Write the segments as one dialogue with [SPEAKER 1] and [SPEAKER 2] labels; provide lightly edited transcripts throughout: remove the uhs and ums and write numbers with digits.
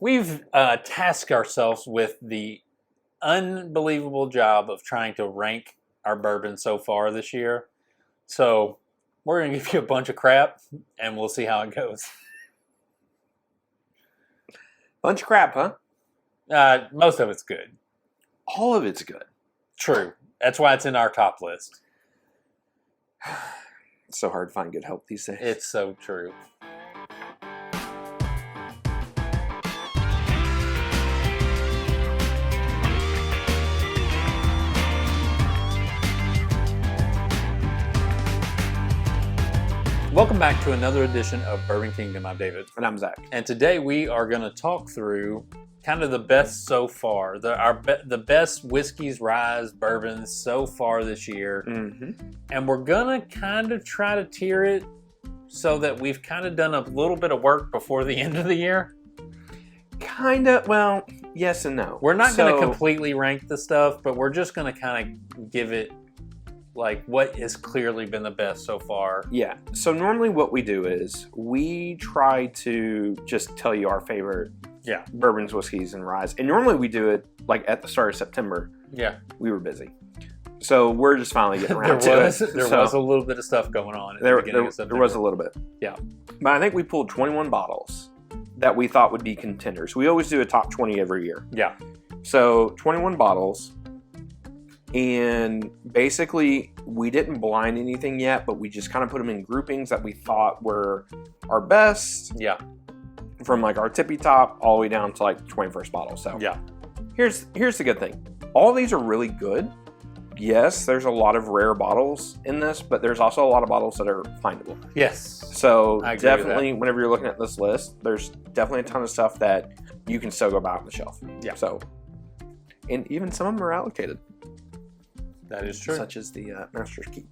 [SPEAKER 1] we've tasked ourselves with the unbelievable job of trying to rank our bourbon so far this year. So we're going to give you a bunch of crap, and we'll see how it goes.
[SPEAKER 2] Bunch of crap, huh?
[SPEAKER 1] Most of it's good.
[SPEAKER 2] All of it's good.
[SPEAKER 1] True. That's why it's in our top list.
[SPEAKER 2] It's so hard to find good help these days.
[SPEAKER 1] It's so true. Welcome back to another edition of Bourbon Kingdom. I'm David.
[SPEAKER 2] And I'm Zach.
[SPEAKER 1] And today we are going to talk through kind of the best so far. The best whiskeys, ryes, bourbons so far this year.
[SPEAKER 2] Mm-hmm.
[SPEAKER 1] And we're going to kind of try to tier it so that we've kind of done a little bit of work before the end of the year.
[SPEAKER 2] Kind of, well, yes and no.
[SPEAKER 1] We're not going to completely rank the stuff, but we're just going to kind of give it like what has clearly been the best so far.
[SPEAKER 2] Yeah. So normally what we do is we try to just tell you our favorite bourbons, whiskeys, and ryes. And normally we do it like at the start of September.
[SPEAKER 1] Yeah.
[SPEAKER 2] We were busy. So we're just finally getting around to it.
[SPEAKER 1] There was a little bit of stuff going on at the beginning of September.
[SPEAKER 2] There was a little bit.
[SPEAKER 1] Yeah.
[SPEAKER 2] But I think we pulled 21 bottles that we thought would be contenders. We always do a top 20 every year.
[SPEAKER 1] Yeah.
[SPEAKER 2] So 21 bottles. And basically, we didn't blind anything yet, but we just kind of put them in groupings that we thought were our best.
[SPEAKER 1] Yeah.
[SPEAKER 2] From like our tippy top all the way down to like 21st bottle. So
[SPEAKER 1] yeah.
[SPEAKER 2] Here's the good thing. All these are really good. Yes, there's a lot of rare bottles in this, but there's also a lot of bottles that are findable.
[SPEAKER 1] Yes.
[SPEAKER 2] So definitely, whenever you're looking at this list, there's definitely a ton of stuff that you can still go buy on the shelf.
[SPEAKER 1] Yeah.
[SPEAKER 2] So, and even some of them are allocated.
[SPEAKER 1] That is true.
[SPEAKER 2] Such as the Masterkeep.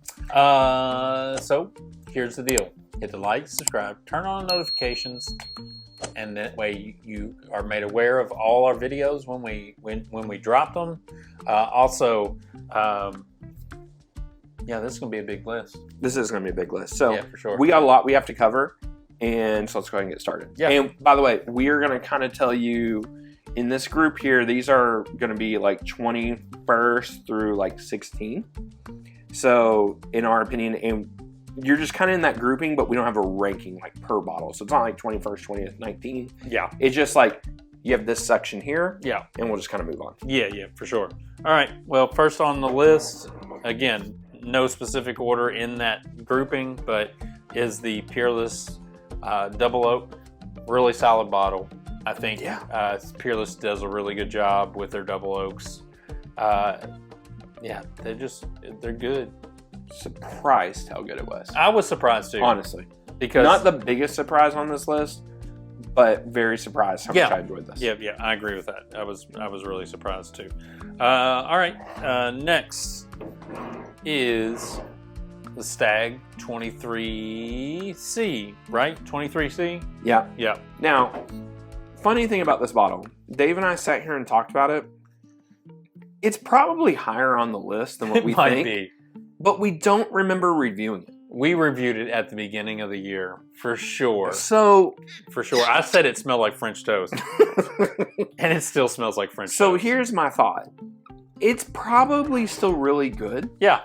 [SPEAKER 1] So here's the deal: hit the like, subscribe, turn on notifications, and that way you are made aware of all our videos when we drop them. Also, this is gonna be a big list.
[SPEAKER 2] This is gonna be a big list. So
[SPEAKER 1] yeah, for sure.
[SPEAKER 2] We got a lot we have to cover, and so let's go ahead and get started.
[SPEAKER 1] Yeah.
[SPEAKER 2] And by the way, we are gonna kind of tell you. In this group here, these are going to be like 21st through like 16. So in our opinion, and you're just kind of in that grouping, but we don't have a ranking like per bottle. So it's not like 21st, 20th, 19.
[SPEAKER 1] Yeah.
[SPEAKER 2] It's just like you have this section here.
[SPEAKER 1] Yeah.
[SPEAKER 2] And we'll just kind of move on.
[SPEAKER 1] Yeah, for sure. All right. Well, first on the list, again, no specific order in that grouping, but is the Peerless Double Oak. Really solid bottle. I think Peerless does a really good job with their double oaks. They're good.
[SPEAKER 2] Surprised how good it was.
[SPEAKER 1] I was surprised too.
[SPEAKER 2] Honestly.
[SPEAKER 1] Because
[SPEAKER 2] not the biggest surprise on this list, but very surprised how much I enjoyed this.
[SPEAKER 1] Yeah, I agree with that. I was really surprised too. All right, next is the Stag 23C, right? 23C?
[SPEAKER 2] Yeah.
[SPEAKER 1] Yeah.
[SPEAKER 2] Now, funny thing about this bottle, Dave and I sat here and talked about it. It's probably higher on the list than what we
[SPEAKER 1] might
[SPEAKER 2] think,
[SPEAKER 1] be.
[SPEAKER 2] But we don't remember reviewing it.
[SPEAKER 1] We reviewed it at the beginning of the year, for sure.
[SPEAKER 2] So,
[SPEAKER 1] for sure. I said it smelled like French toast. And it still smells like French toast.
[SPEAKER 2] So here's my thought. It's probably still really good.
[SPEAKER 1] Yeah.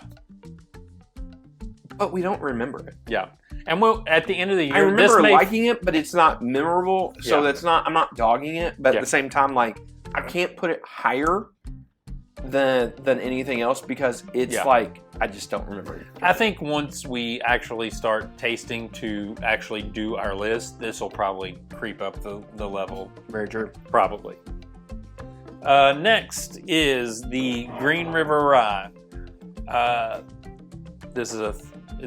[SPEAKER 2] But we don't remember it.
[SPEAKER 1] Yeah. And at the end of the year,
[SPEAKER 2] I remember liking it, but it's not memorable. So I'm not dogging it. But at the same time, like, I can't put it higher than anything else because it's like, I just don't remember it.
[SPEAKER 1] I think once we actually start tasting to actually do our list, this will probably creep up the level.
[SPEAKER 2] Very true.
[SPEAKER 1] Probably. Next is the Green River Rye. Is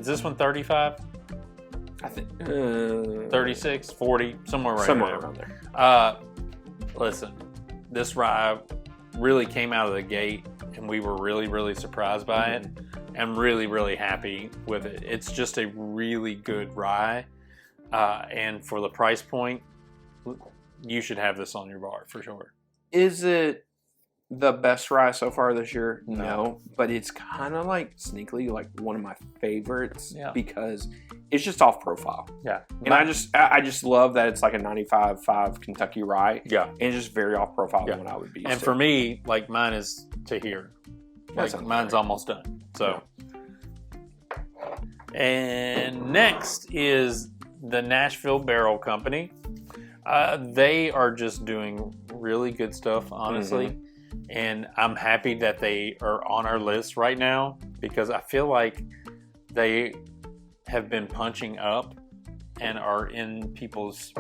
[SPEAKER 1] this one 35?
[SPEAKER 2] I think
[SPEAKER 1] 36, 40, somewhere
[SPEAKER 2] around there.
[SPEAKER 1] Listen, this rye really came out of the gate, and we were really, really surprised by it, and really, really happy with it. It's just a really good rye, and for the price point, you should have this on your bar for sure.
[SPEAKER 2] Is it the best rye so far this year? No. But it's kind of like sneakily like one of my favorites because it's just off profile.
[SPEAKER 1] Yeah.
[SPEAKER 2] And I just love that it's like a 95.5 Kentucky rye.
[SPEAKER 1] Yeah.
[SPEAKER 2] And it's just very off profile than what I would be used
[SPEAKER 1] And
[SPEAKER 2] to.
[SPEAKER 1] for me, like mine is to here. Like mine's almost done. So. And next is the Nashville Barrel Company. They are just doing really good stuff, honestly. And I'm happy that they are on our list right now because I feel like they have been punching up and are in people's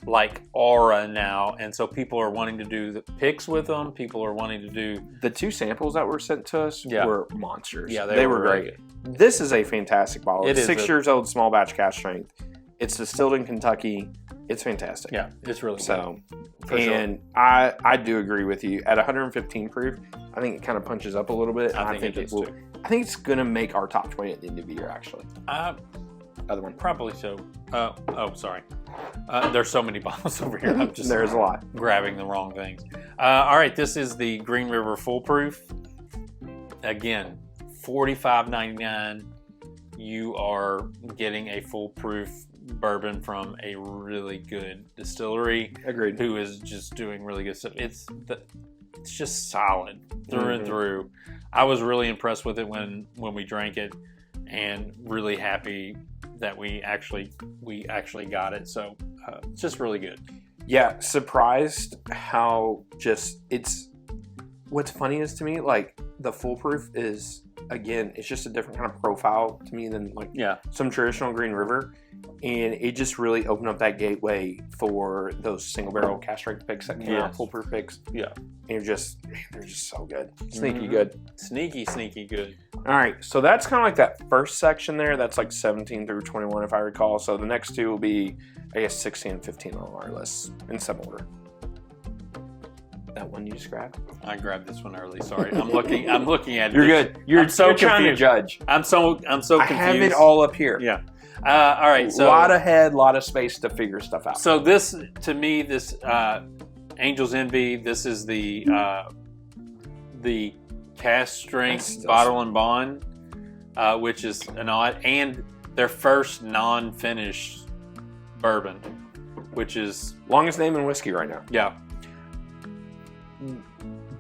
[SPEAKER 1] like aura now, and so people are wanting to do the picks with them. People are wanting to do
[SPEAKER 2] the 2 samples that were sent to us were monsters.
[SPEAKER 1] Yeah,
[SPEAKER 2] they were
[SPEAKER 1] really
[SPEAKER 2] great. This is a fantastic bottle.
[SPEAKER 1] It
[SPEAKER 2] It's
[SPEAKER 1] is
[SPEAKER 2] 6 years old, small batch cask strength. It's distilled in Kentucky. It's fantastic.
[SPEAKER 1] Yeah, it's really
[SPEAKER 2] so.
[SPEAKER 1] For
[SPEAKER 2] and
[SPEAKER 1] sure.
[SPEAKER 2] I do agree with you. At 115 proof, I think it kind of punches up a little bit.
[SPEAKER 1] I think it will.
[SPEAKER 2] I think it's gonna make our top 20 at the end of the year. Actually, other one
[SPEAKER 1] probably so. Sorry. There's so many bottles over here. I'm just
[SPEAKER 2] there's a lot
[SPEAKER 1] grabbing the wrong things. All right, this is the Green River Full Proof. Again, $45.99. You are getting a full proof bourbon from a really good distillery.
[SPEAKER 2] Agreed.
[SPEAKER 1] Who is just doing really good stuff. It's just solid through and through. I was really impressed with it when we drank it, and really happy that we actually got it. So it's just really good.
[SPEAKER 2] Yeah, surprised how just it's. What's funny is to me, like the full proof is, again, it's just a different kind of profile to me than like some traditional Green River. And it just really opened up that gateway for those single barrel cask strength picks that came out, full proof picks. Yeah. And they're just so good. Sneaky good.
[SPEAKER 1] Sneaky good.
[SPEAKER 2] All right. So that's kind of like that first section there. That's like 17 through 21, if I recall. So the next 2 will be, I guess, 16 and 15 on our list in some order. That one you just grabbed?
[SPEAKER 1] I grabbed this one early. Sorry, I'm looking at it.
[SPEAKER 2] You're good. You're so trying to judge.
[SPEAKER 1] I'm so confused.
[SPEAKER 2] I have it all up here.
[SPEAKER 1] Yeah. All right. So
[SPEAKER 2] a lot of head, a lot of space to figure stuff out.
[SPEAKER 1] So this, to me, this Angel's Envy. This is the cask strength bottle and bond, which is an odd, and their first non-finished bourbon, which is
[SPEAKER 2] longest name in whiskey right now.
[SPEAKER 1] Yeah.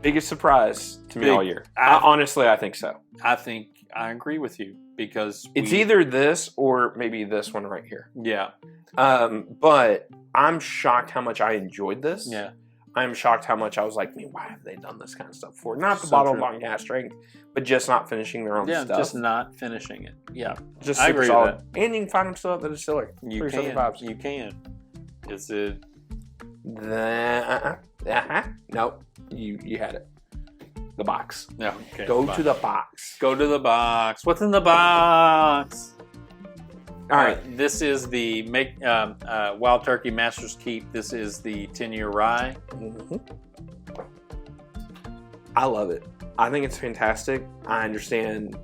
[SPEAKER 2] Biggest surprise to me all year. Honestly, I think so.
[SPEAKER 1] I think I agree with you because
[SPEAKER 2] it's either this or maybe this one right here.
[SPEAKER 1] Yeah.
[SPEAKER 2] But I'm shocked how much I enjoyed this.
[SPEAKER 1] Yeah.
[SPEAKER 2] I'm shocked how much I was like, why have they done this kind of stuff for? Not the bottle bond cask strength, but just not finishing their own stuff.
[SPEAKER 1] Yeah, just not finishing it. Yeah.
[SPEAKER 2] Just
[SPEAKER 1] I agree with that.
[SPEAKER 2] And you can find them still at the distillery.
[SPEAKER 1] You can. Is it?
[SPEAKER 2] Nope. You had it. The box.
[SPEAKER 1] No. Okay.
[SPEAKER 2] Go to the box.
[SPEAKER 1] Go to the box. What's in the box?
[SPEAKER 2] All right.
[SPEAKER 1] This is the Wild Turkey Masterkeep. This is the 10-year rye.
[SPEAKER 2] Mm-hmm. I love it. I think it's fantastic. I understand,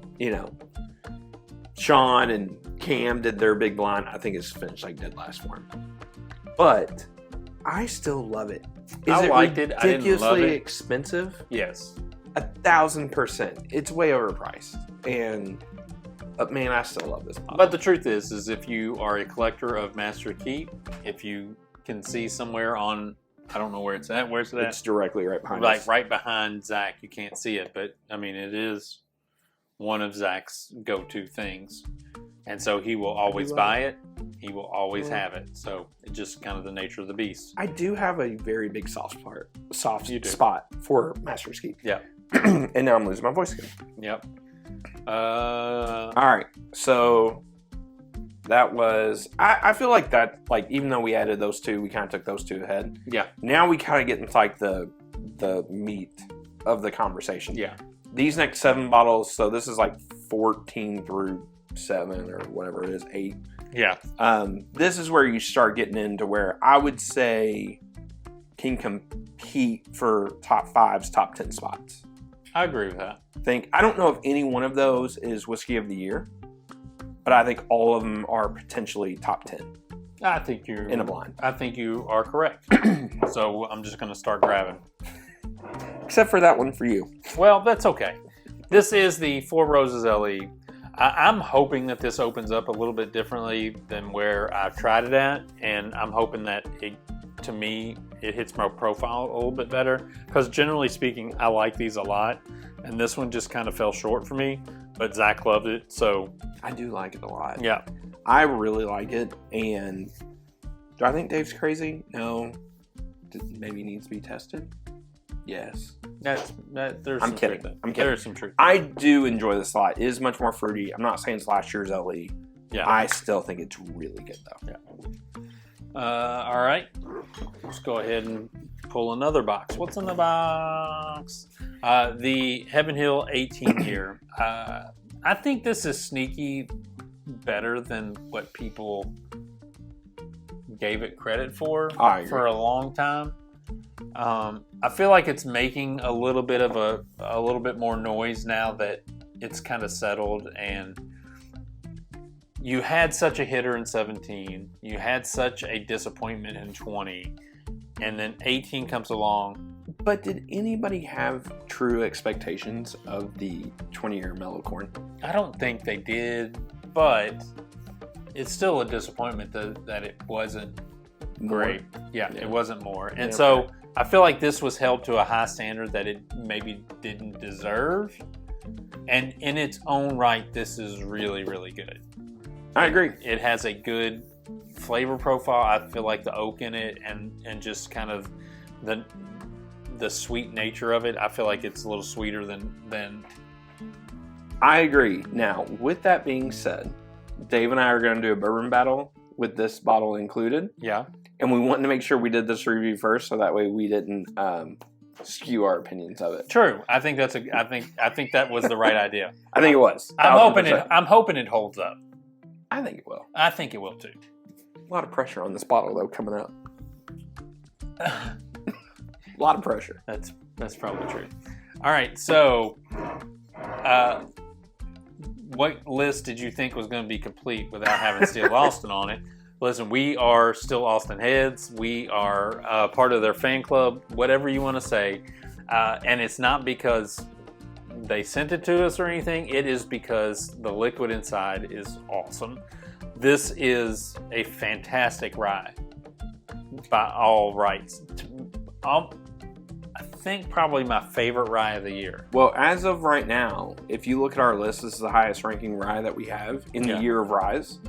[SPEAKER 2] Sean and Cam did their big blind. I think it's finished like dead last for him. But I still love it. Is it ridiculously expensive?
[SPEAKER 1] Yes.
[SPEAKER 2] 1,000%. It's way overpriced. But man, I still love this bottle.
[SPEAKER 1] But the truth is if you are a collector of Masterkeep, if you can see somewhere on, I don't know where it's at. Where's it at?
[SPEAKER 2] It's directly right behind us.
[SPEAKER 1] Right behind Zach. You can't see it, but I mean, it is one of Zach's go-to things. And so he will always buy it. He will always have it. So it's just kind of the nature of the beast.
[SPEAKER 2] I do have a very big soft spot for Masterkeep.
[SPEAKER 1] Yeah.
[SPEAKER 2] And now I'm losing my voice again.
[SPEAKER 1] Yep.
[SPEAKER 2] All right. So that was, I feel like that, like, even though we added those 2, we kind of took those 2 ahead.
[SPEAKER 1] Yeah.
[SPEAKER 2] Now we kind of get into like the meat of the conversation.
[SPEAKER 1] Yeah.
[SPEAKER 2] These next 7 bottles, so this is like 14 through 7 or whatever it is, 8.
[SPEAKER 1] Yeah.
[SPEAKER 2] This is where you start getting into where I would say can compete for top 5s, top 10 spots.
[SPEAKER 1] I agree with that.
[SPEAKER 2] I don't know if any one of those is Whiskey of the Year, but I think all of them are potentially top 10.
[SPEAKER 1] I think you're
[SPEAKER 2] in a blind.
[SPEAKER 1] I think you are correct. So I'm just going to start grabbing.
[SPEAKER 2] Except for that one for you.
[SPEAKER 1] Well, that's okay. This is the Four Roses LE. I'm hoping that this opens up a little bit differently than where I've tried it at, and I'm hoping that to me, it hits my profile a little bit better. Because generally speaking, I like these a lot, and this one just kind of fell short for me. But Zach loved it, so
[SPEAKER 2] I do like it a lot.
[SPEAKER 1] Yeah,
[SPEAKER 2] I really like it. And do I think Dave's crazy? No. Maybe needs to be tested. Yes.
[SPEAKER 1] There's
[SPEAKER 2] I'm
[SPEAKER 1] some
[SPEAKER 2] kidding.
[SPEAKER 1] truth.
[SPEAKER 2] I'm kidding.
[SPEAKER 1] There's some truth.
[SPEAKER 2] I do enjoy this a lot. It is much more fruity. I'm not saying it's last year's LE.
[SPEAKER 1] Yeah.
[SPEAKER 2] I still think it's really good though.
[SPEAKER 1] Yeah. All right. Let's go ahead and pull another box. What's in the box? The Heaven Hill 18 here. I think this is sneaky better than what people gave it credit for a long time. I feel like it's making a little bit more noise now that it's kind of settled, and you had such a hitter in 17, you had such a disappointment in 20, and then 18 comes along.
[SPEAKER 2] But did anybody have true expectations of the 20-year mellow corn?
[SPEAKER 1] I don't think they did, but it's still a disappointment that it wasn't great. Yeah, it wasn't more. And so I feel like this was held to a high standard that it maybe didn't deserve. And in its own right, this is really, really good.
[SPEAKER 2] I agree.
[SPEAKER 1] It has a good flavor profile. I feel like the oak in it and just kind of the sweet nature of it, I feel like it's a little sweeter than
[SPEAKER 2] I agree. Now, with that being said, Dave and I are going to do a bourbon battle with this bottle included.
[SPEAKER 1] Yeah.
[SPEAKER 2] And we wanted to make sure we did this review first, so that way we didn't skew our opinions of it.
[SPEAKER 1] True. I think that was the right idea.
[SPEAKER 2] I think it was.
[SPEAKER 1] I'm hoping it holds up.
[SPEAKER 2] I think it will.
[SPEAKER 1] I think it will too.
[SPEAKER 2] A lot of pressure on this bottle though coming up. A lot of pressure.
[SPEAKER 1] That's probably true. All right, so what list did you think was going to be complete without having Ste Austin on it? Listen, we are still Austin heads. We are part of their fan club, whatever you want to say. And it's not because they sent it to us or anything. It is because the liquid inside is awesome. This is a fantastic rye by all rights. I think probably my favorite rye of the year.
[SPEAKER 2] Well, as of right now, if you look at our list, this is the highest ranking rye that we have in the year of ryes.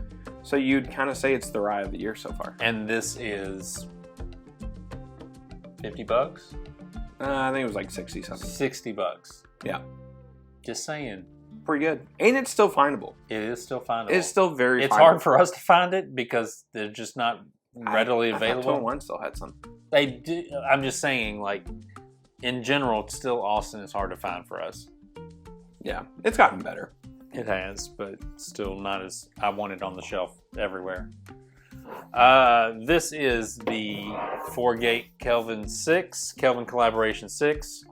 [SPEAKER 2] So you'd kind of say it's the rye of the year so far.
[SPEAKER 1] And this is $50?
[SPEAKER 2] I think it was like 60 something.
[SPEAKER 1] $60.
[SPEAKER 2] Yeah.
[SPEAKER 1] Just saying.
[SPEAKER 2] Pretty good. And it's still findable.
[SPEAKER 1] It is still findable.
[SPEAKER 2] It's still very
[SPEAKER 1] It's
[SPEAKER 2] findable.
[SPEAKER 1] hard for us to find it because they're just not readily available.
[SPEAKER 2] Total Wine still had some.
[SPEAKER 1] They do. I'm just saying, like, in general, still Austin is hard to find for us.
[SPEAKER 2] Yeah. It's gotten better.
[SPEAKER 1] It has, but still not as I want it on the shelf everywhere. This is the Forgate Kelvin Collaboration 6.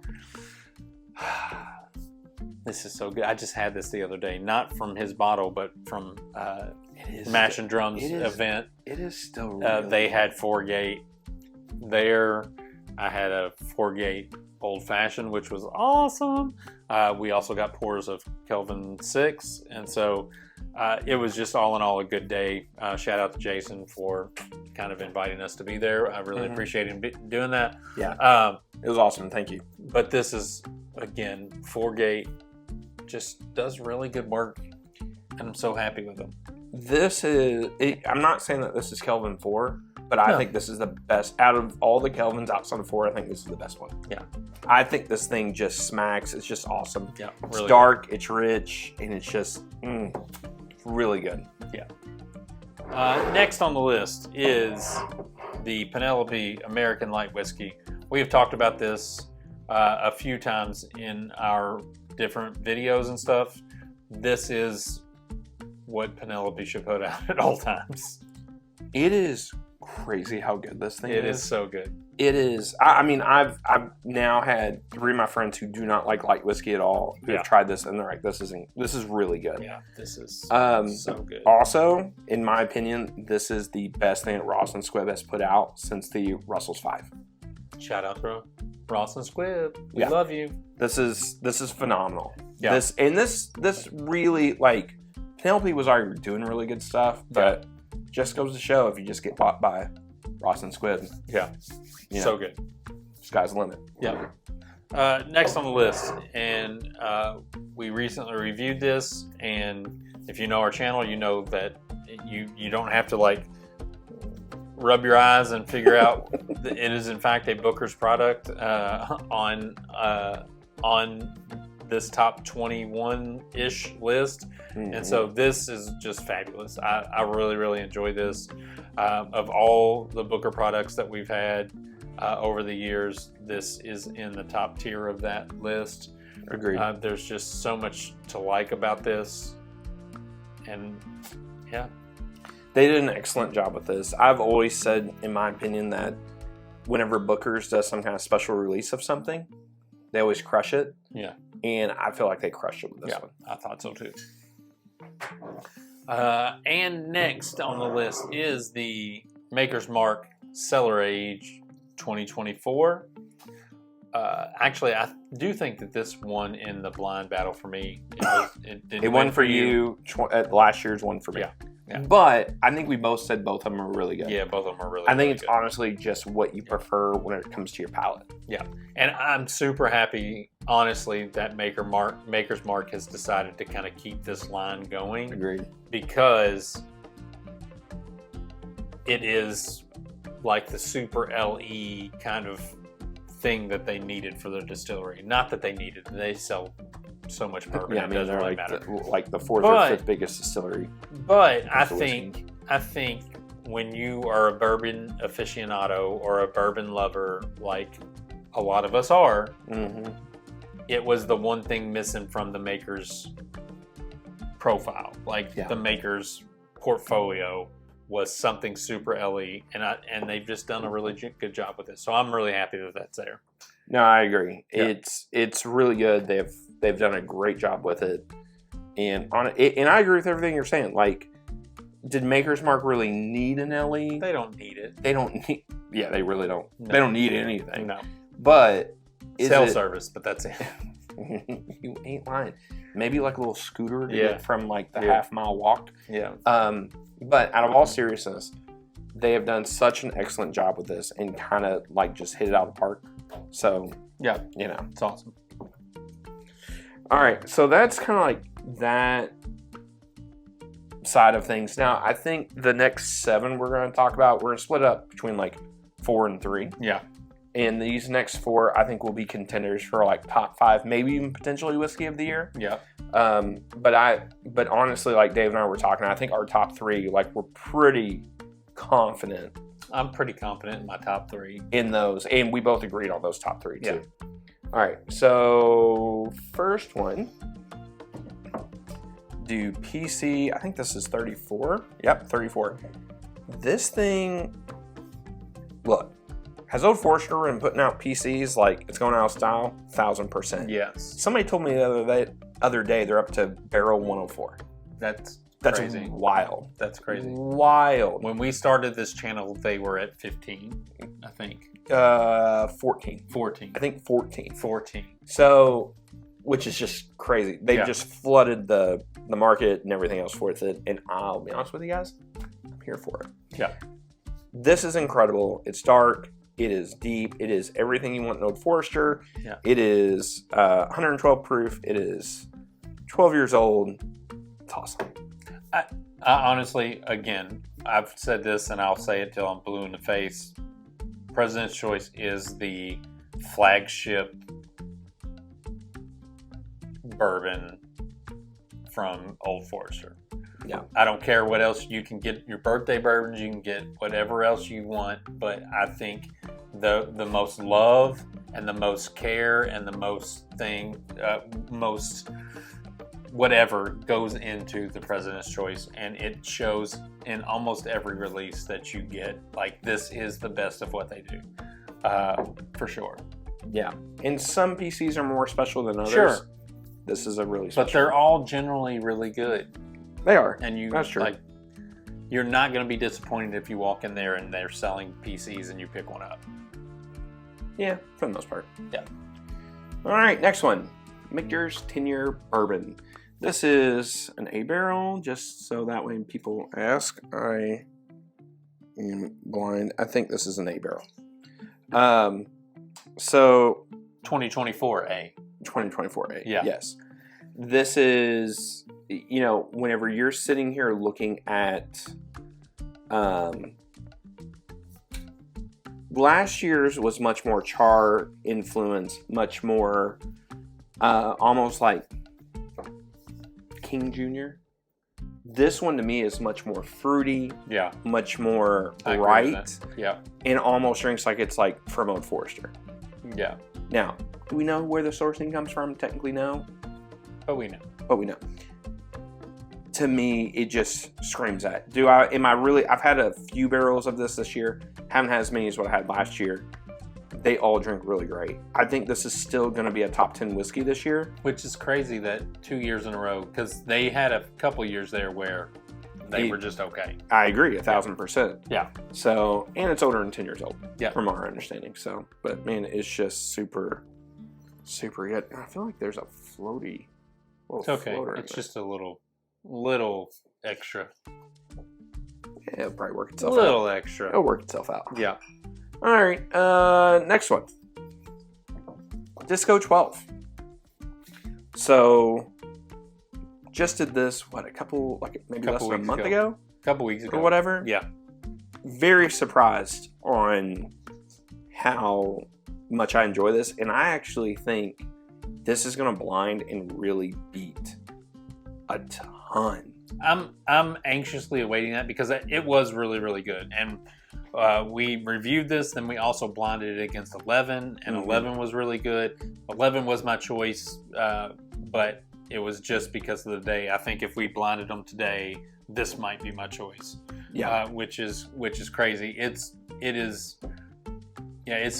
[SPEAKER 1] This is so good. I just had this the other day, not from his bottle, but from Mash and Drums event.
[SPEAKER 2] It is still really
[SPEAKER 1] they had Forgate there. I had a Forgate Old Fashioned, which was awesome. We also got pours of Kelvin 6, and so it was just all in all a good day. Shout out to Jason for kind of inviting us to be there. I really appreciate him doing that.
[SPEAKER 2] Yeah, it was awesome. Thank you.
[SPEAKER 1] But this is, again, Forgate just does really good work, and I'm so happy with them.
[SPEAKER 2] This is, I'm not saying that this is Kelvin 4, but I think this is the best. Out of all the Kelvins outside of 4, I think this is the best one.
[SPEAKER 1] Yeah.
[SPEAKER 2] I think this thing just smacks. It's just awesome.
[SPEAKER 1] Yeah.
[SPEAKER 2] It's dark, it's rich, and it's just really good.
[SPEAKER 1] Yeah. Next on the list is the Penelope American Light Whiskey. We have talked about this a few times in our different videos and stuff. This is what Penelope should put out at all times.
[SPEAKER 2] It is crazy how good this thing is.
[SPEAKER 1] It is so good.
[SPEAKER 2] It is. I mean, I've now had 3 of my friends who do not like light whiskey at all who have tried this, and they're like, "This is really good."
[SPEAKER 1] Yeah, this is
[SPEAKER 2] so
[SPEAKER 1] good.
[SPEAKER 2] Also, in my opinion, this is the best thing that Ross and Squibb has put out since the Russell's 5.
[SPEAKER 1] Shout out to Ross and Squibb. We love you.
[SPEAKER 2] This is phenomenal.
[SPEAKER 1] Yeah.
[SPEAKER 2] This really, like, Penelope was already doing really good stuff, but just goes to show if you just get bought by Ross and Squibb.
[SPEAKER 1] Yeah. So good.
[SPEAKER 2] Sky's the limit.
[SPEAKER 1] Yeah. Next on the list, and we recently reviewed this, and if you know our channel, you know that you don't have to like rub your eyes and figure out that it is in fact a Booker's product on this top 21-ish list. Mm-hmm. And so this is just fabulous. I really, really enjoy this. Of all the Booker products that we've had over the years, this is in the top tier of that list.
[SPEAKER 2] Agreed.
[SPEAKER 1] There's just so much to like about this. And yeah.
[SPEAKER 2] They did an excellent job with this. I've always said, in my opinion, that whenever Booker's does some kind of special release of something, they always crush it.
[SPEAKER 1] Yeah.
[SPEAKER 2] And I feel like they crushed it with this one.
[SPEAKER 1] I thought so too. And next on the list is the Maker's Mark Cellar Age 2024. Actually, I do think that this won in the blind battle for me.
[SPEAKER 2] It won for you. Last year's won for me.
[SPEAKER 1] Yeah.
[SPEAKER 2] But I think we both said both of them are really good.
[SPEAKER 1] Yeah, both of them are really
[SPEAKER 2] I think
[SPEAKER 1] really
[SPEAKER 2] it's
[SPEAKER 1] good.
[SPEAKER 2] honestly just what you prefer when it comes to your palate.
[SPEAKER 1] Yeah. And I'm super happy, honestly, that Maker's Mark has decided to kind of keep this line going.
[SPEAKER 2] Agreed.
[SPEAKER 1] Because it is like the super LE kind of thing that they needed for their distillery. Not that they needed it. They sell so much bourbon.
[SPEAKER 2] Yeah, I mean, they're
[SPEAKER 1] really
[SPEAKER 2] like the 4th or 5th biggest distillery.
[SPEAKER 1] But I think when you are a bourbon aficionado or a bourbon lover, like a lot of us are, it was the one thing missing from the Maker's profile. Like the Maker's portfolio was something super LE, and they've just done a really good job with it. So I'm really happy that that's there.
[SPEAKER 2] No, I agree.
[SPEAKER 1] Yeah.
[SPEAKER 2] It's really good. They've done a great job with it, and and I agree with everything you're saying. Like, did Maker's Mark really need an LE?
[SPEAKER 1] They don't need it.
[SPEAKER 2] They don't need. Yeah, they really don't.
[SPEAKER 1] No.
[SPEAKER 2] They don't need anything.
[SPEAKER 1] No.
[SPEAKER 2] But
[SPEAKER 1] service, but that's it.
[SPEAKER 2] You ain't lying. Maybe like a little scooter to get from like the half-mile walk.
[SPEAKER 1] Yeah.
[SPEAKER 2] But out of all seriousness, they have done such an excellent job with this and kind of like just hit it out of the park. So
[SPEAKER 1] yeah,
[SPEAKER 2] it's
[SPEAKER 1] awesome.
[SPEAKER 2] All right, so that's kind of like that side of things. Now, I think the next 7 we're going to talk about, we're going to split up between like 4 and 3.
[SPEAKER 1] Yeah.
[SPEAKER 2] And these next 4, I think, will be contenders for like top 5, maybe even potentially whiskey of the year.
[SPEAKER 1] Yeah.
[SPEAKER 2] But honestly, like Dave and I were talking, I think our top 3, like, we're pretty confident.
[SPEAKER 1] I'm pretty confident in my top 3
[SPEAKER 2] in those, and we both agreed on those top 3 too.
[SPEAKER 1] Yeah.
[SPEAKER 2] All right, so first one, do PC. I think this is 34. Yep, 34. This thing, look, has Old Forester been putting out PCs like it's going out of style? 1,000%.
[SPEAKER 1] Yes.
[SPEAKER 2] Somebody told me the other day they're up to barrel 104.
[SPEAKER 1] That's crazy.
[SPEAKER 2] Wild.
[SPEAKER 1] That's crazy.
[SPEAKER 2] Wild.
[SPEAKER 1] When we started this channel, they were at 15, I think.
[SPEAKER 2] 14.
[SPEAKER 1] 14.
[SPEAKER 2] I think 14.
[SPEAKER 1] 14.
[SPEAKER 2] So, which is just crazy. They've just flooded the market and everything else with it. And I'll be honest with you guys, I'm here for it.
[SPEAKER 1] Yeah.
[SPEAKER 2] This is incredible. It's dark. It is deep. It is everything you want in Old Forester.
[SPEAKER 1] Yeah.
[SPEAKER 2] It is 112 proof. It is 12 years old. It's awesome.
[SPEAKER 1] I honestly, again, I've said this and I'll say it till I'm blue in the face. President's Choice is the flagship bourbon from Old Forester.
[SPEAKER 2] Yeah.
[SPEAKER 1] I don't care what else you can get, your birthday bourbons, you can get whatever else you want, but I think the most love and the most care and the most whatever goes into the President's Choice, and it shows in almost every release that you get. Like, this is the best of what they do, for sure.
[SPEAKER 2] Yeah, and some PCs are more special than others.
[SPEAKER 1] Sure.
[SPEAKER 2] This is a really special.
[SPEAKER 1] But they're all generally really good.
[SPEAKER 2] They are.
[SPEAKER 1] And
[SPEAKER 2] That's true.
[SPEAKER 1] Like, you're not going to be disappointed if you walk in there and they're selling PCs and you pick one up.
[SPEAKER 2] Yeah, for the most part.
[SPEAKER 1] Yeah.
[SPEAKER 2] All right, next one. Michter's 10-year bourbon. This is an A barrel, just so that way people ask. I am blind. I think this is an A barrel. So
[SPEAKER 1] 2024A.
[SPEAKER 2] 2024A.
[SPEAKER 1] Yeah.
[SPEAKER 2] Yes. This is, you know, whenever you're sitting here looking at last year's was much more char influence, much more almost like King Jr. This one to me is much more fruity,
[SPEAKER 1] Yeah.
[SPEAKER 2] much more
[SPEAKER 1] I agree with
[SPEAKER 2] bright,
[SPEAKER 1] that. Yeah.
[SPEAKER 2] and almost drinks like it's like from Old Forester.
[SPEAKER 1] Yeah.
[SPEAKER 2] Now, do we know where the sourcing comes from? Technically, no.
[SPEAKER 1] But we know.
[SPEAKER 2] But we know. To me, it just screams that. Am I really? I've had a few barrels of this year. Haven't had as many as what I had last year. They all drink really great. I think this is still going to be a top 10 whiskey this year.
[SPEAKER 1] Which is crazy that 2 years in a row, because they had a couple years there where they were just okay.
[SPEAKER 2] I agree, 1,000%.
[SPEAKER 1] Yeah.
[SPEAKER 2] So, and it's older than 10 years old.
[SPEAKER 1] Yeah.
[SPEAKER 2] From our understanding. So, but man, it's just super, super good. I feel like there's a floaty.
[SPEAKER 1] It's okay. It's just a little extra.
[SPEAKER 2] Yeah, it'll probably work itself
[SPEAKER 1] A little
[SPEAKER 2] out.
[SPEAKER 1] extra.
[SPEAKER 2] It'll work itself out.
[SPEAKER 1] Yeah.
[SPEAKER 2] All right, next one. Disco 12. So, just did this, a couple, maybe less than a month ago?
[SPEAKER 1] A couple weeks ago.
[SPEAKER 2] Or whatever?
[SPEAKER 1] Yeah.
[SPEAKER 2] Very surprised on how much I enjoy this, and I actually think this is going to blind and really beat a ton.
[SPEAKER 1] I'm anxiously awaiting that because it was really, really good. And we reviewed this, then we also blinded it against 11, and 11 was really good. 11 was my choice, but it was just because of the day. I think if we blinded them today, this might be my choice.
[SPEAKER 2] Yeah,
[SPEAKER 1] which is crazy. It's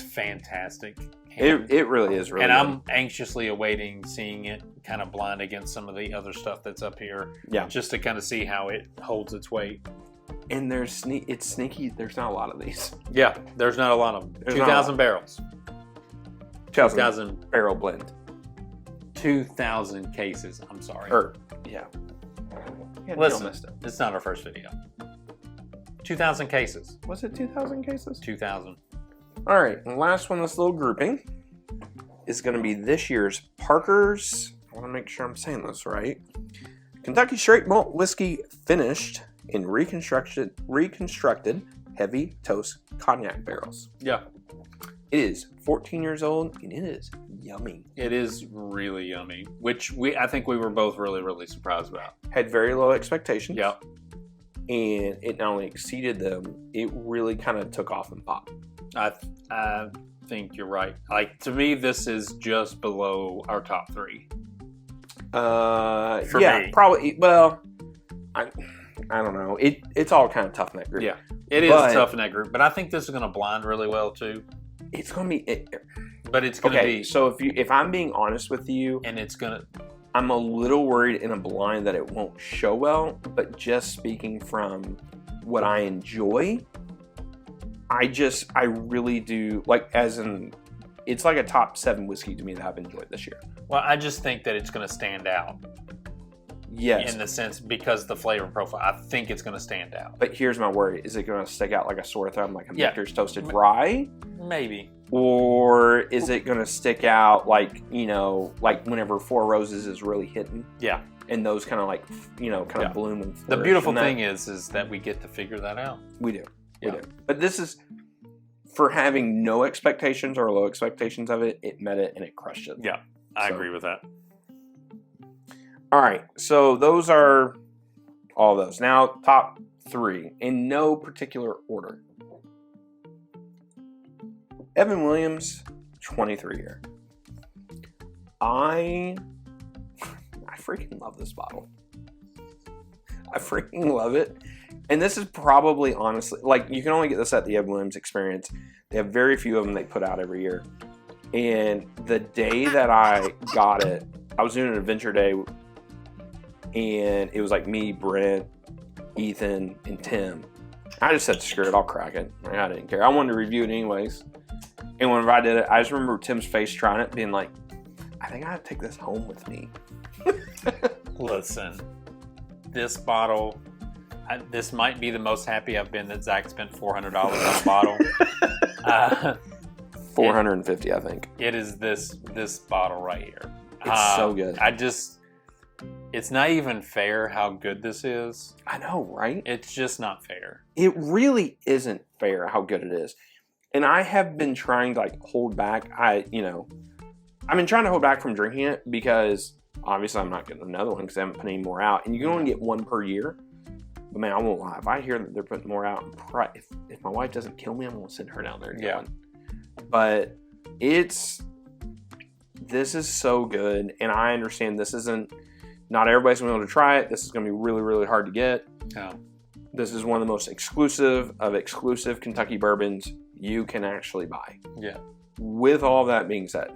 [SPEAKER 1] fantastic.
[SPEAKER 2] It really is really
[SPEAKER 1] and
[SPEAKER 2] good.
[SPEAKER 1] I'm anxiously awaiting seeing it kind of blind against some of the other stuff that's up here.
[SPEAKER 2] Yeah.
[SPEAKER 1] Just to kind of see how it holds its weight.
[SPEAKER 2] And it's sneaky. There's not a lot of these.
[SPEAKER 1] Yeah, there's not a lot of them.
[SPEAKER 2] There's
[SPEAKER 1] 2,000 barrels.
[SPEAKER 2] 2,000 barrel blend.
[SPEAKER 1] 2,000 cases. I'm sorry.
[SPEAKER 2] Yeah.
[SPEAKER 1] Listen, it's not our first video. 2,000 cases.
[SPEAKER 2] Was it 2,000 cases?
[SPEAKER 1] 2,000.
[SPEAKER 2] All right, and the last one, this little grouping, is going to be this year's Parker's. I want to make sure I'm saying this right. Kentucky Straight Malt Whiskey finished in reconstructed heavy toast cognac barrels.
[SPEAKER 1] Yeah.
[SPEAKER 2] It is 14 years old, and it is yummy.
[SPEAKER 1] It is really yummy, which I think we were both really, really surprised about.
[SPEAKER 2] Had very low expectations.
[SPEAKER 1] Yeah.
[SPEAKER 2] And it not only exceeded them, it really kind of took off and popped.
[SPEAKER 1] I think you're right. Like, to me, this is just below our top 3. For me.
[SPEAKER 2] Probably. Well, I don't know. It's all kind of tough in that group.
[SPEAKER 1] Yeah, it is tough in that group. But I think this is going to blind really well too.
[SPEAKER 2] It's going to be.
[SPEAKER 1] But it's going to be.
[SPEAKER 2] So if I'm being honest with you,
[SPEAKER 1] and it's going to.
[SPEAKER 2] I'm a little worried in a blind that it won't show well. But just speaking from what I enjoy, I really do like it's like a top 7 whiskey to me that I've enjoyed this year.
[SPEAKER 1] Well, I just think that it's going to stand out.
[SPEAKER 2] Yes.
[SPEAKER 1] In the sense, because the flavor profile, I think it's going to stand out.
[SPEAKER 2] But here's my worry. Is it going to stick out like a sore thumb, like a Michter's Toasted Rye?
[SPEAKER 1] Maybe.
[SPEAKER 2] Or is it going to stick out like whenever Four Roses is really hitting?
[SPEAKER 1] Yeah.
[SPEAKER 2] And those kind of bloom and flourish.
[SPEAKER 1] The beautiful thing is that we get to figure that out.
[SPEAKER 2] We do. We do. But this is, for having no expectations or low expectations of it, it met it and it crushed it.
[SPEAKER 1] Yeah, I agree with that.
[SPEAKER 2] All right, so those are all those. Now, top 3 in no particular order. Evan Williams, 23 year. I freaking love this bottle. I freaking love it. And this is probably, honestly, like, you can only get this at the Ed Williams Experience. They have very few of them they put out every year. And the day that I got it, I was doing an adventure day, and it was like me, Brent, Ethan, and Tim. I just said, screw it, I'll crack it. I didn't care. I wanted to review it anyways. And whenever I did it, I just remember Tim's face trying it, being like, I think I have to take this home with me.
[SPEAKER 1] Listen, this bottle, this might be the most happy I've been that Zach spent $400 on a bottle.
[SPEAKER 2] $450, I think.
[SPEAKER 1] It is this bottle right here.
[SPEAKER 2] It's so good.
[SPEAKER 1] It's not even fair how good this is.
[SPEAKER 2] I know, right?
[SPEAKER 1] It's just not fair.
[SPEAKER 2] It really isn't fair how good it is. And I have been trying to like hold back. I've been trying to hold back from drinking it because obviously I'm not getting another one because I haven't put any more out. And you can only get one per year. But man, I won't lie. If I hear that they're putting more out, if my wife doesn't kill me, I'm going to send her down there and get one. But this is so good. And I understand not everybody's going to be able to try it. This is going to be really, really hard to get.
[SPEAKER 1] Yeah.
[SPEAKER 2] This is one of the most exclusive of exclusive Kentucky bourbons you can actually buy.
[SPEAKER 1] Yeah.
[SPEAKER 2] With all that being said,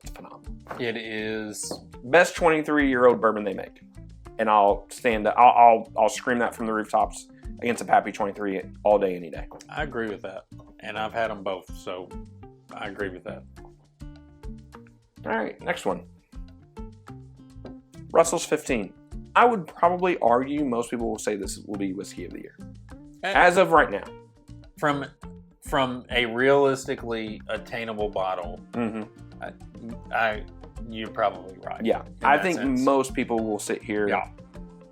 [SPEAKER 2] it's phenomenal.
[SPEAKER 1] It is
[SPEAKER 2] Best 23-year-old bourbon they make. And I'll scream that from the rooftops against a Pappy 23 all day, any day.
[SPEAKER 1] I agree with that. And I've had them both, so I agree with that.
[SPEAKER 2] All right, next one. Russell's 15. I would probably argue most people will say this will be whiskey of the year. As of right now.
[SPEAKER 1] From a realistically attainable bottle, you're probably right.
[SPEAKER 2] Yeah, I think most people will sit here,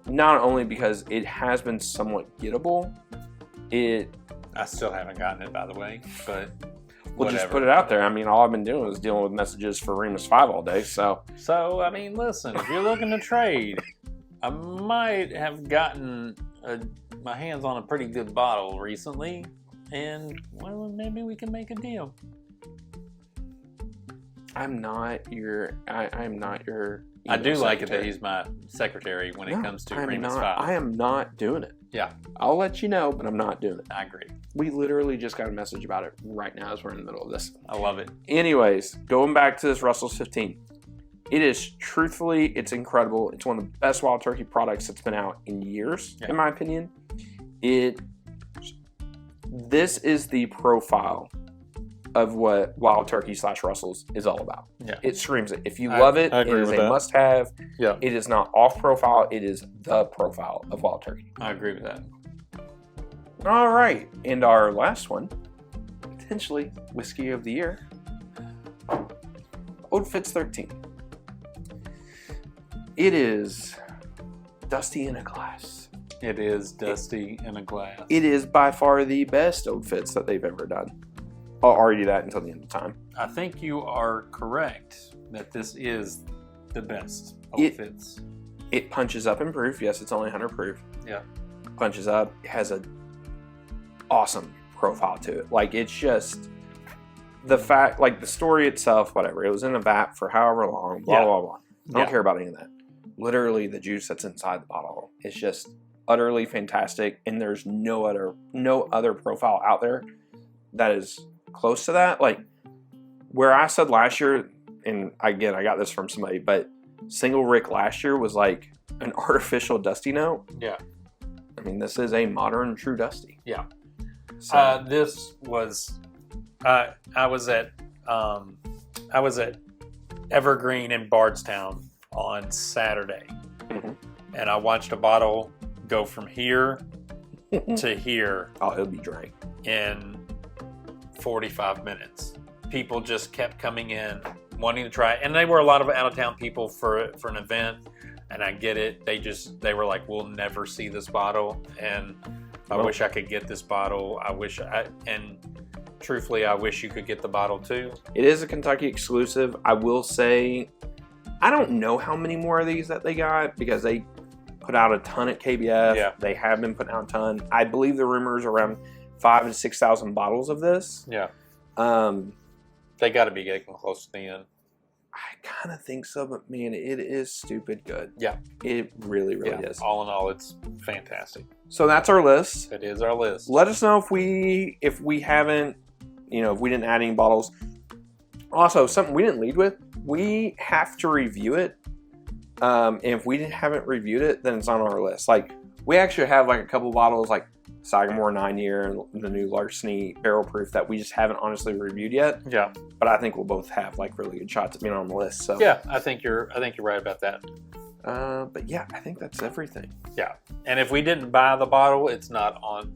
[SPEAKER 2] not only because it has been somewhat gettable,
[SPEAKER 1] I still haven't gotten it, by the way, but
[SPEAKER 2] we'll just put it out there. I mean, all I've been doing is dealing with messages for Remus 5 all day, so.
[SPEAKER 1] So, I mean, listen, if you're looking to trade, I might have gotten my hands on a pretty good bottle recently, and, well, maybe we can make a deal.
[SPEAKER 2] I'm not your.
[SPEAKER 1] I do like it that he's my secretary when it comes to Remus 5.
[SPEAKER 2] I am not doing it.
[SPEAKER 1] Yeah.
[SPEAKER 2] I'll let you know, but I'm not doing it.
[SPEAKER 1] I agree.
[SPEAKER 2] We literally just got a message about it right now as we're in the middle of this.
[SPEAKER 1] I love it.
[SPEAKER 2] Anyways, going back to this Russell's 15. It is truthfully, it's incredible. It's one of the best Wild Turkey products that's been out in years, in my opinion. This is the profile of what Wild Turkey / Russell's is all about. Yeah. It screams it. If you love it, it is a must-have. Yeah. It is not off-profile. It is the profile of Wild Turkey.
[SPEAKER 1] I agree with that.
[SPEAKER 2] All right. And our last one, potentially whiskey of the year, Old Fitz 13. It is dusty in a glass.
[SPEAKER 1] It is dusty in a glass.
[SPEAKER 2] It is by far the best Old Fitz that they've ever done. I'll argue that until the end of time.
[SPEAKER 1] I think you are correct that this is the best Old Fitz.
[SPEAKER 2] It punches up in proof. Yes, it's only 100 proof.
[SPEAKER 1] Yeah.
[SPEAKER 2] Punches up. It has an awesome profile to it. Like, it's just the fact, like the story itself, whatever. It was in a vat for however long, blah, blah, blah. I don't care about any of that. Literally, the juice that's inside the bottle is just utterly fantastic. And there's no other profile out there that is close to that. Like, where I said last year, and again, I got this from somebody, but Single Rick last year was like an artificial dusty note.
[SPEAKER 1] Yeah.
[SPEAKER 2] I mean, this is a modern true dusty.
[SPEAKER 1] Yeah. So. This was, I was at Evergreen in Bardstown on Saturday, and I watched a bottle go from here to here.
[SPEAKER 2] Oh, it'll be dry
[SPEAKER 1] in 45 minutes. People just kept coming in wanting to try it, and they were a lot of out-of-town people for an event, and I get it. They were like, we'll never see this bottle, and I wish I could get this bottle. And truthfully, I wish you could get the bottle too.
[SPEAKER 2] It is a Kentucky exclusive. I will say, I don't know how many more of these that they got because they put out a ton at KBF.
[SPEAKER 1] Yeah.
[SPEAKER 2] They have been putting out a ton. I believe the rumor is around 5,000 to 6,000 bottles of this.
[SPEAKER 1] Yeah. They got to be getting close to the end.
[SPEAKER 2] I kind of think so, but man, it is stupid good.
[SPEAKER 1] Yeah.
[SPEAKER 2] It really, really is.
[SPEAKER 1] All in all, it's fantastic.
[SPEAKER 2] So that's our list.
[SPEAKER 1] That is our list.
[SPEAKER 2] Let us know if we haven't, if we didn't add any bottles. Also, something we didn't lead with, we have to review it. And if we haven't reviewed it, then it's on our list. Like, we actually have like a couple bottles, like Sagamore 9-year and the new Larceny barrel proof that we just haven't honestly reviewed yet.
[SPEAKER 1] Yeah.
[SPEAKER 2] But I think we'll both have like really good shots at being on the list. So
[SPEAKER 1] yeah, I think you're right about that.
[SPEAKER 2] But yeah, I think that's everything.
[SPEAKER 1] Yeah. And if we didn't buy the bottle, it's not on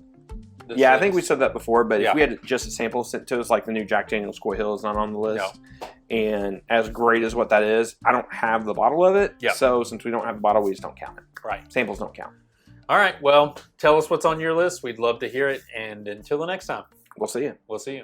[SPEAKER 1] this
[SPEAKER 2] Yeah,
[SPEAKER 1] list.
[SPEAKER 2] I think we said that before, but
[SPEAKER 1] Yeah.
[SPEAKER 2] if we had just a sample sent to us, like the new Jack Daniel's Coy Hill is not on the list.
[SPEAKER 1] No.
[SPEAKER 2] And as great as what that is, I don't have the bottle of it.
[SPEAKER 1] Yeah.
[SPEAKER 2] So since we don't have the bottle, we just don't count it.
[SPEAKER 1] Right.
[SPEAKER 2] Samples don't count.
[SPEAKER 1] All right. Well, tell us what's on your list. We'd love to hear it. And until the next time,
[SPEAKER 2] We'll see you.
[SPEAKER 1] we'll see you.